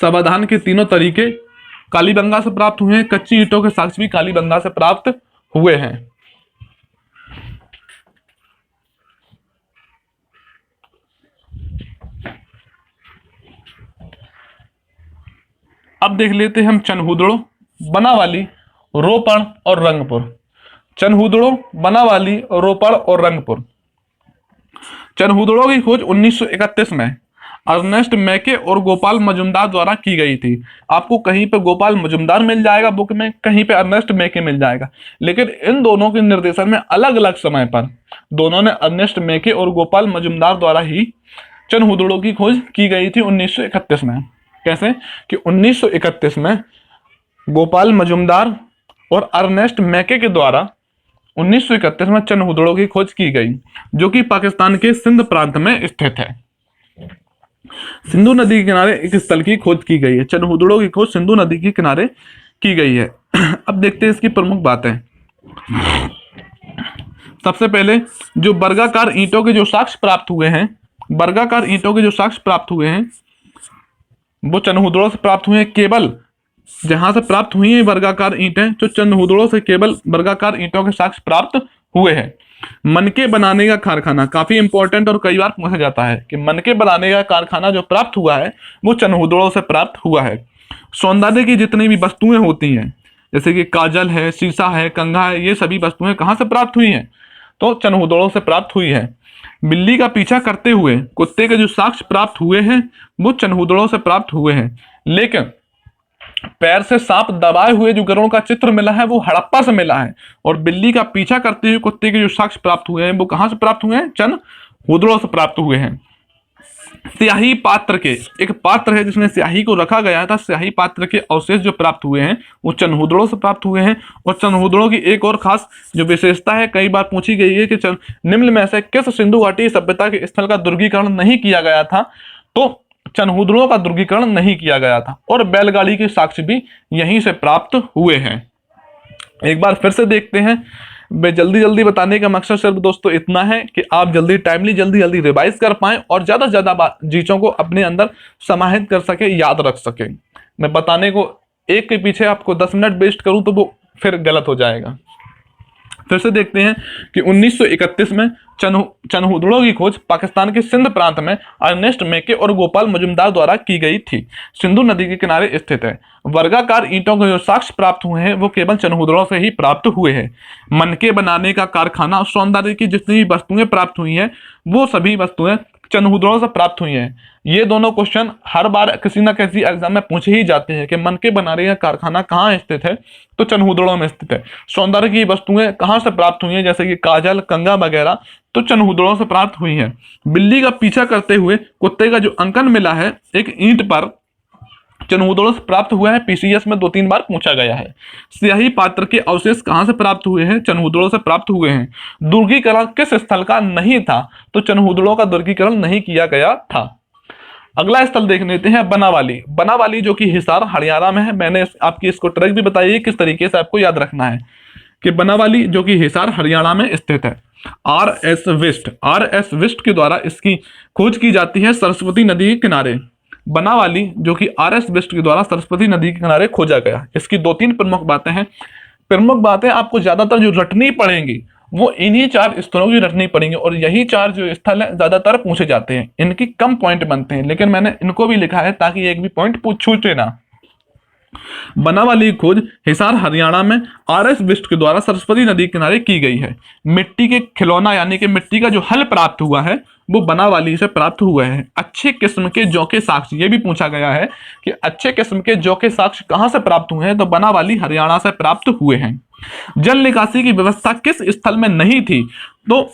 समाधान के तीनों तरीके कालीबंगा से प्राप्त हुए हैं। कच्ची ईंटों के साक्ष्य भी कालीबंगा से प्राप्त हुए हैं। अब देख लेते हैं हम चनहूदड़ो, बनावाली, रोपण और रंगपुर। चनहूदड़ो, बनावाली, रोपण और रंगपुर। चनहूदड़ो की खोज 1931 में अर्नेस्ट मैके और गोपाल मजुमदार द्वारा की गई थी। आपको कहीं पे गोपाल मजुमदार मिल जाएगा बुक में, कहीं पे अर्नेस्ट मैके मिल जाएगा, लेकिन इन दोनों के निर्देशन में अलग अलग समय पर दोनों ने अर्नेस्ट मैके और गोपाल मजुमदार द्वारा ही चनहूदड़ो की खोज की गई थी 1931 में। कैसे कि 1931 में गोपाल मजुमदार और अर्नेस्ट मैके के द्वारा 1931 में चनहूदड़ो की खोज की गई, जो कि पाकिस्तान के सिंध प्रांत में स्थित है। सिंधु नदी के किनारे एक स्थल की खोज की गई है। चनहूदड़ो की खोज सिंधु नदी के किनारे की गई है। अब देखते हैं इसकी प्रमुख बातें। सबसे पहले जो वर्गाकार ईंटों के जो साक्ष्य प्राप्त हुए हैं, वर्गाकार ईंटों के जो साक्ष्य प्राप्त हुए हैं वो चनहूदड़ो से प्राप्त हुए हैं। केवल जहां से प्राप्त हुई है वर्गाकार ईंटें, जो चनहूदड़ो से केवल वर्गाकार ईंटों के साक्ष्य प्राप्त हुए हैं। मनके बनाने का कारखाना काफी इंपॉर्टेंट और कई बार पूछा जाता है कि मनके बनाने का कारखाना जो प्राप्त हुआ है वो चनहूदड़ो से प्राप्त हुआ है। सौंदर्य की जितनी भी वस्तुएं होती हैं, जैसे कि काजल है, शीशा है, कंघा है, ये सभी वस्तुएं कहां से प्राप्त हुई हैं? तो चनहूदड़ो से प्राप्त हुई है। बिल्ली का पीछा करते हुए कुत्ते के जो साक्ष्य प्राप्त हुए हैं वो चनहूदड़ो से प्राप्त हुए हैं। लेकिन पैर से सांप दबाए हुए जो गरुड़ का चित्र मिला है वो हड़प्पा से मिला है, और बिल्ली का पीछा करते हुए कुत्ते के जो साक्ष्य प्राप्त हुए हैं वो कहां से प्राप्त हुए हैं? चनहूदड़ो से प्राप्त हुए हैं। स्याही पात्र के, एक पात्र है जिसमें स्याही को रखा गया था, स्याही पात्र के अवशेष जो प्राप्त हुए हैं वो चनहूदड़ो से प्राप्त हुए हैं। और चनहूदड़ो की एक और खास जो विशेषता है, कई बार पूछी गई है कि निम्न में से किस सिंधु घाटी सभ्यता के स्थल का दुर्गीकरण नहीं किया गया था? तो चनहूदड़ो का दुर्गीकरण नहीं किया गया था। और बैलगाड़ी के साक्ष्य भी यहीं से प्राप्त हुए हैं। एक बार फिर से देखते हैं। मैं जल्दी जल्दी बताने का मकसद सिर्फ दोस्तों इतना है कि आप जल्दी जल्दी रिवाइज कर पाएं और ज़्यादा से ज़्यादा चीज़ों को अपने अंदर समाहित कर सके, याद रख सके। मैं बताने को एक के पीछे आपको 10 मिनट वेस्ट करूं तो वो फिर गलत हो जाएगा। फिर से देखते हैं कि 1931 में चनहुदड़ों की खोज पाकिस्तान के सिंध प्रांत में अर्नेस्ट मेके और गोपाल मजुमदार द्वारा की गई थी। सिंधु नदी के किनारे स्थित है। वर्गाकार ईंटों के जो साक्ष्य प्राप्त हुए हैं वो केवल चनहुदड़ों से ही प्राप्त हुए हैं। मनके बनाने का कारखाना और सौंदर्य की जितनी भी वस्तुएं प्राप्त हुई हैं वो सभी वस्तुएं चनहुदड़ों से प्राप्त हुई हैं। ये दोनों क्वेश्चन हर बार किसी ना किसी एग्जाम में पूछे ही जाते हैं कि मनके बनाने का कारखाना कहाँ स्थित है, तो चनहुदड़ों में स्थित है। सौंदर्य की वस्तुएं कहाँ से प्राप्त हुई हैं, जैसे कि काजल, कंगा वगैरह, तो चनहुदड़ों से प्राप्त हुई हैं। बिल्ली का पीछा करते हुए कुत्ते का जो अंकन मिला है एक ईंट पर, चनहुदड़ों से प्राप्त हुआ है। पीसीएस में 2-3 बार पूछा गया है। स्याही पात्र के अवशेष कहां से प्राप्त हुए हैं? चनहुदड़ों से प्राप्त हुए हैं। दुर्गीकरण किस स्थल का नहीं था? तो चनहुदड़ों का दुर्गीकरण नहीं किया गया था। अगला स्थल देख लेते हैं बनावाली। बनावाली जो कि हिसार हरियाणा में है। मैंने आपकी इसको ट्रैक भी बताई है किस तरीके से आपको याद रखना है कि बनावाली जो कि हिसार हरियाणा में स्थित है। आर एस विस्ट के द्वारा इसकी खोज की जाती है सरस्वती नदी के किनारे। बनावाली जो कि आर.एस. बिष्ट के द्वारा सरस्वती नदी के किनारे खोजा गया। इसकी 2-3 प्रमुख बातें हैं। प्रमुख बातें आपको ज्यादातर जो रटनी पड़ेंगी वो इन्हीं 4 स्थलों की रटनी पड़ेंगी और यही 4 जो स्थल है ज्यादातर पूछे जाते हैं। इनकी कम पॉइंट बनते हैं लेकिन मैंने इनको भी लिखा है ताकि एक भी पॉइंट छूटे ना। बनावाली की खोज हिसार हरियाणा में आर.एस. बिष्ट के द्वारा सरस्वती नदी के किनारे की गई है। मिट्टी के खिलौना यानी कि मिट्टी का जो हल प्राप्त हुआ है वो बनावाली से प्राप्त हुए हैं। अच्छे किस्म के जौ के साक्ष्य, ये भी पूछा गया है कि अच्छे किस्म के जौ के साक्ष्य कहां से प्राप्त हुए हैं, तो बनावाली हरियाणा से प्राप्त हुए हैं। जल निकासी की व्यवस्था किस स्थल में नहीं थी? तो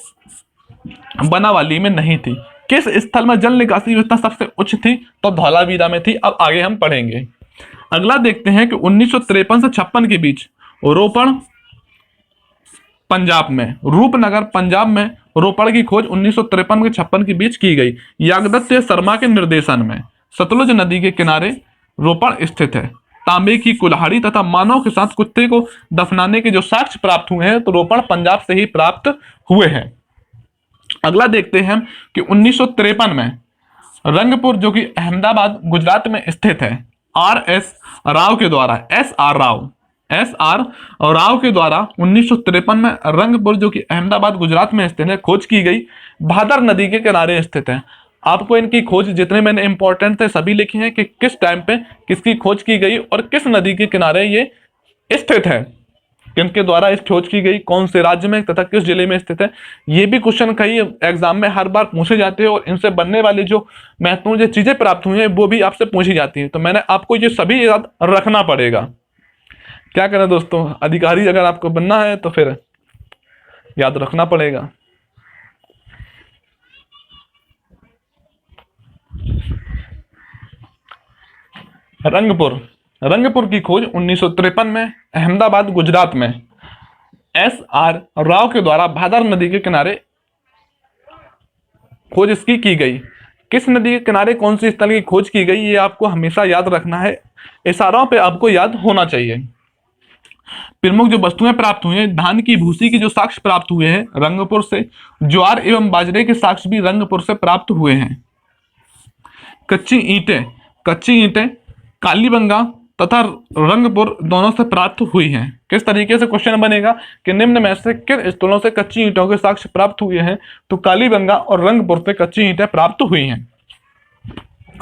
बनावाली में नहीं थी। किस स्थल में जल निकासी व्यवस्था सबसे उच्च थी? तो धौलावीरा में थी। अब आगे हम पढ़ेंगे। अगला देखते हैं कि 1953 से 56 के बीच रोपड़ पंजाब में, रूपनगर पंजाब में रोपड़ की खोज 1953 के 56 के बीच की गई। यागदत्त शर्मा के निर्देशन में। सतलुज नदी के किनारे रोपड़ स्थित है। तांबे की कुल्हाड़ी तथा मानव के साथ कुत्ते को दफनाने के जो साक्ष्य प्राप्त हुए हैं तो रोपड़ पंजाब से ही प्राप्त हुए हैं। अगला देखते हैं कि 1953 में रंगपुर जो कि अहमदाबाद गुजरात में स्थित है, आर.एस. राव के द्वारा एस.आर. राव के द्वारा 1953 में रंगपुर जो कि अहमदाबाद गुजरात में स्थित है खोज की गई। भादर नदी के किनारे स्थित है। आपको इनकी खोज जितने मैंने इंपॉर्टेंट थे सभी लिखे हैं कि किस टाइम पे किसकी खोज की गई और किस नदी के किनारे ये स्थित है, किनके द्वारा इस खोज की गई, कौन से राज्य में तथा किस जिले में स्थित है। ये भी क्वेश्चन कई एग्जाम में हर बार पूछे जाते हैं और इनसे बनने वाली जो महत्वपूर्ण जो चीजें प्राप्त हुई हैं वो भी आपसे पूछी जाती है। तो मैंने आपको ये सभी याद रखना पड़ेगा। क्या करें दोस्तों, अधिकारी अगर आपको बनना है तो फिर याद रखना पड़ेगा। रंगपुर की खोज 1953 में अहमदाबाद गुजरात में एस.आर. राव के द्वारा भादर नदी के किनारे खोज इसकी की गई। किस नदी के किनारे कौन सी स्थल की खोज की गई ये आपको हमेशा याद रखना है। इशारों पे आपको याद होना चाहिए। प्रमुख जो वस्तुएं प्राप्त हुई हैं, धान की भूसी की जो साक्ष्य प्राप्त हुए हैं रंगपुर से। ज्वार एवं बाजरे के साक्ष्य भी रंगपुर से प्राप्त हुए हैं। कच्ची ईंटें कालीबंगा तथा रंगपुर दोनों से प्राप्त हुई हैं। किस तरीके से क्वेश्चन बनेगा कि निम्न में से किन स्थलों से कच्ची ईंटों के साक्ष्य प्राप्त हुए हैं, तो कालीबंगा और रंगपुर से कच्ची ईंटें प्राप्त हुई हैं।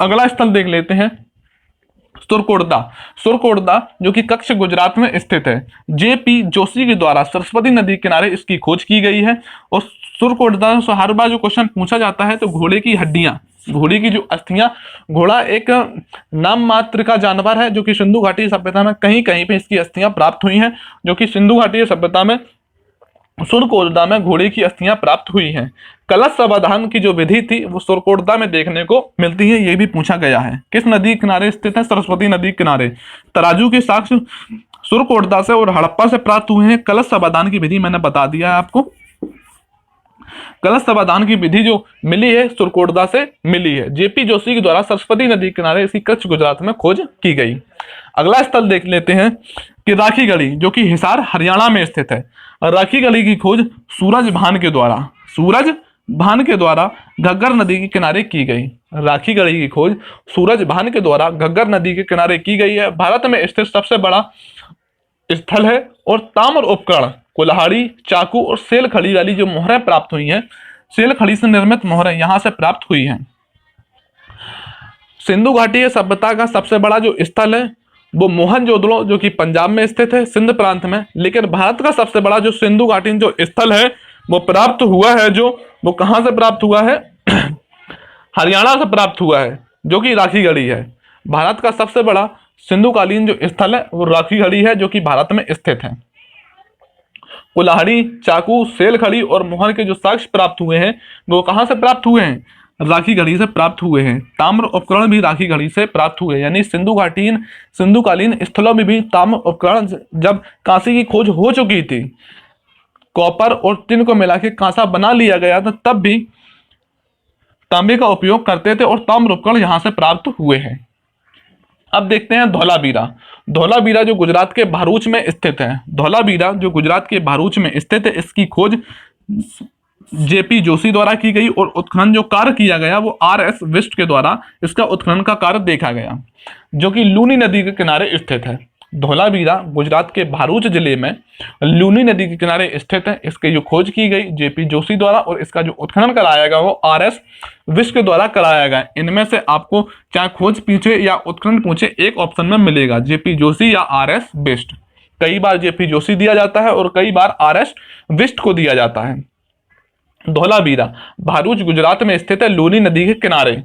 अगला स्थल देख लेते हैं सुरकोटदा जो कि कच्छ गुजरात में स्थित है। जे.पी. जोशी के द्वारा सरस्वती नदी किनारे इसकी खोज की गई है। और सुरकोटदा से हर बार जो क्वेश्चन पूछा जाता है तो घोड़े की हड्डियां, घोड़े की जो अस्थियां, घोड़ा एक नाम मात्र का जानवर है जो कि सिंधु घाटी सभ्यता में कहीं कहीं पे इसकी अस्थियां प्राप्त हुई हैं, जो कि सिंधु घाटी सभ्यता में सुरकोटदा में घोड़े की अस्थियां प्राप्त हुई हैं। कलश समाधान की जो विधि थी वो सुरकोटदा में देखने को मिलती है, ये भी पूछा गया है। किस नदी किनारे स्थित है? सरस्वती नदी किनारे। तराजू के साक्ष्य सुरकोटदा से और हड़प्पा से प्राप्त हुए हैं। कलश समाधान की विधि मैंने बता दिया है आपको। कलश समाधान की विधि जो मिली है सुरकोटदा से मिली है। जे.पी. जोशी के द्वारा सरस्वती नदी किनारे इसकी कच्छ गुजरात में खोज की गई। अगला स्थल देख लेते हैं कि राखी गढ़ी जो कि हिसार हरियाणा में स्थित है। राखी गढ़ी की खोज सूरज भान के द्वारा घग्गर नदी के किनारे की गई। राखी गढ़ी की खोज सूरज भान के द्वारा घग्गर नदी के किनारे की गई है। भारत में स्थित सबसे बड़ा स्थल है, और ताम्र उपकरण कुल्हाड़ी, चाकू और सेल खड़ी वाली जो मोहरें प्राप्त हुई हैं, सेल खड़ी से निर्मित मोहरें यहां से प्राप्त हुई हैं। सिंधु घाटी सभ्यता का सबसे बड़ा जो स्थल है वो मोहनजोदड़ो जो कि पंजाब में स्थित है, सिंध प्रांत में। लेकिन भारत का सबसे बड़ा जो सिंधु घाटी जो स्थल है वो प्राप्त हुआ है, जो वो कहां से प्राप्त हुआ है हरियाणा से प्राप्त हुआ है, जो कि राखीगढ़ी है। भारत का सबसे बड़ा सिंधुकालीन जो स्थल है वो राखीगढ़ी है, जो कि भारत में स्थित है। कुल्हाड़ी, चाकू, सेल खड़ी और मोहर के जो साक्ष्य प्राप्त हुए हैं वो कहां से प्राप्त हुए हैं, राखीगढ़ी से प्राप्त हुए हैं। ताम्र उपकरण भी राखीगढ़ी से प्राप्त हुए, यानी सिंधुकालीन स्थलों में भी ताम्र उपकरण, जब कांसे की खोज हो चुकी थी, कॉपर और टिन को मिला के कांसा बना लिया गया था, तब भी तांबे का उपयोग करते थे और ताम्र उपकरण यहां से प्राप्त हुए हैं। अब देखते हैं धौलावीरा। धौलावीरा जो गुजरात के भरूच में स्थित है, धौलावीरा जो गुजरात के भरूच में स्थित है, इसकी खोज जेपी जोशी द्वारा की गई और उत्खनन जो कार्य किया गया वो आर.एस. बिष्ट के द्वारा इसका उत्खनन का कार्य देखा गया, जो कि लूनी नदी के किनारे स्थित है। धौलावीरा गुजरात के भरूच जिले में लूनी नदी के किनारे स्थित है। इसकी जो खोज की गई जेपी जोशी द्वारा और इसका जो उत्खनन कराया गया वो आर.एस. बिष्ट के द्वारा कराया गया। इनमें से आपको चाहे खोज पूछे या उत्खनन पूछे, एक ऑप्शन में मिलेगा, जेपी जोशी या आर.एस. बिष्ट। कई बार जेपी जोशी दिया जाता है और कई बार आर.एस. बिष्ट को दिया जाता है। धौलावीरा भरूच गुजरात में स्थित है, लूनी नदी के किनारे।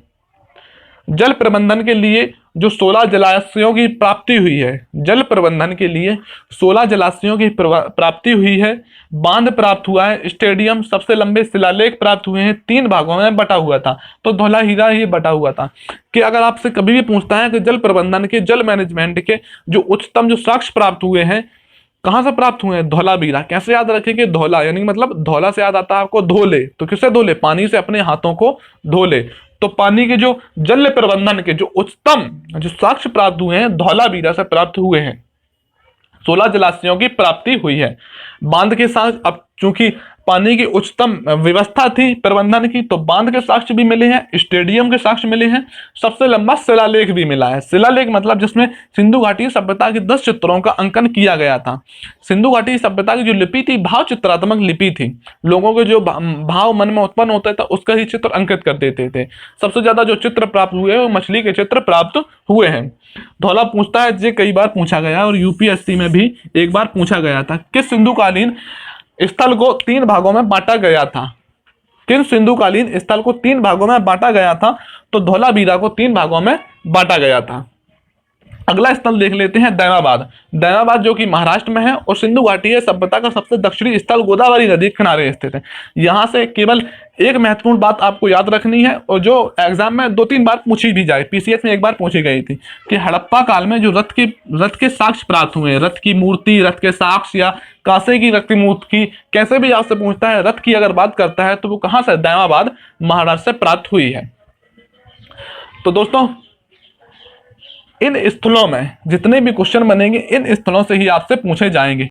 जल प्रबंधन के लिए जो 16 जलाशयों की प्राप्ति हुई है, जल प्रबंधन के लिए 16 जलाशयों की प्राप्ति हुई है। बांध प्राप्त हुआ है, स्टेडियम, सबसे लंबे शिलालेख प्राप्त हुए हैं, 3 भागों में बटा हुआ था। तो धौलावीरा ये बटा हुआ था। कि अगर आपसे कभी भी पूछता है कि जल प्रबंधन के, जल मैनेजमेंट के जो उच्चतम जो साक्ष्य प्राप्त हुए हैं कहां से प्राप्त हुए हैं, धौलावीरा। कैसे याद रखेंगे, धौला यानी मतलब धौला से याद आता है आपको धोले, तो किससे धोले, पानी से अपने हाथों को धोले। तो पानी के जो जल प्रबंधन के जो उच्चतम जो साक्ष्य प्राप्त हुए हैं धौलावीरा से प्राप्त हुए हैं। 16 जलाशयों की प्राप्ति हुई है। बांध के साथ, अब चूंकि पानी की उच्चतम व्यवस्था थी प्रबंधन की, तो बांध के साक्ष्य भी मिले हैं, स्टेडियम के साक्ष्य मिले हैं, सबसे लंबा शिलालेख भी मिला है। शिलालेख मतलब जिसमें सिंधु घाटी सभ्यता के 10 चित्रों का अंकन किया गया था। सिंधु घाटी सभ्यता की जो लिपि थी भाव चित्रात्मक लिपि थी, लोगों के जो भाव मन में उत्पन्न होता था उसका ही चित्र अंकित कर देते थे। सबसे ज्यादा जो चित्र प्राप्त हुए वो मछली के चित्र प्राप्त हुए हैं। धौला पूछता है, ये कई बार पूछा गया और यूपीएससी में भी एक बार पूछा गया था, किस सिंधुकालीन स्थल को 3 भागों में बांटा गया था, किन सिंधुकालीन स्थल को 3 भागों में बांटा गया था, तो धौलावीरा को 3 भागों में बांटा गया था। अगला स्थल देख लेते हैं दैमाबाद। दैमाबाद जो कि महाराष्ट्र में है और सिंधु घाटी सभ्यता का सबसे दक्षिणी स्थल गोदावरी नदी के किनारे स्थित है। यहां से केवल एक महत्वपूर्ण बात आपको याद रखनी है और जो एग्जाम में 2-3 बार पूछी भी जाए, पीसीएस में एक बार पूछी गई थी कि हड़प्पा काल में जो रथ के साक्ष्य प्राप्त हुए, रथ की मूर्ति, रथ के साक्ष्य या कांसे की रथ की मूर्ति, कैसे भी आपसे पूछता है, रथ की अगर बात करता है तो वो कहां से, दैमाबाद महाराष्ट्र से प्राप्त हुई है। तो दोस्तों इन स्थलों में जितने भी क्वेश्चन बनेंगे इन स्थलों से ही आपसे पूछे जाएंगे।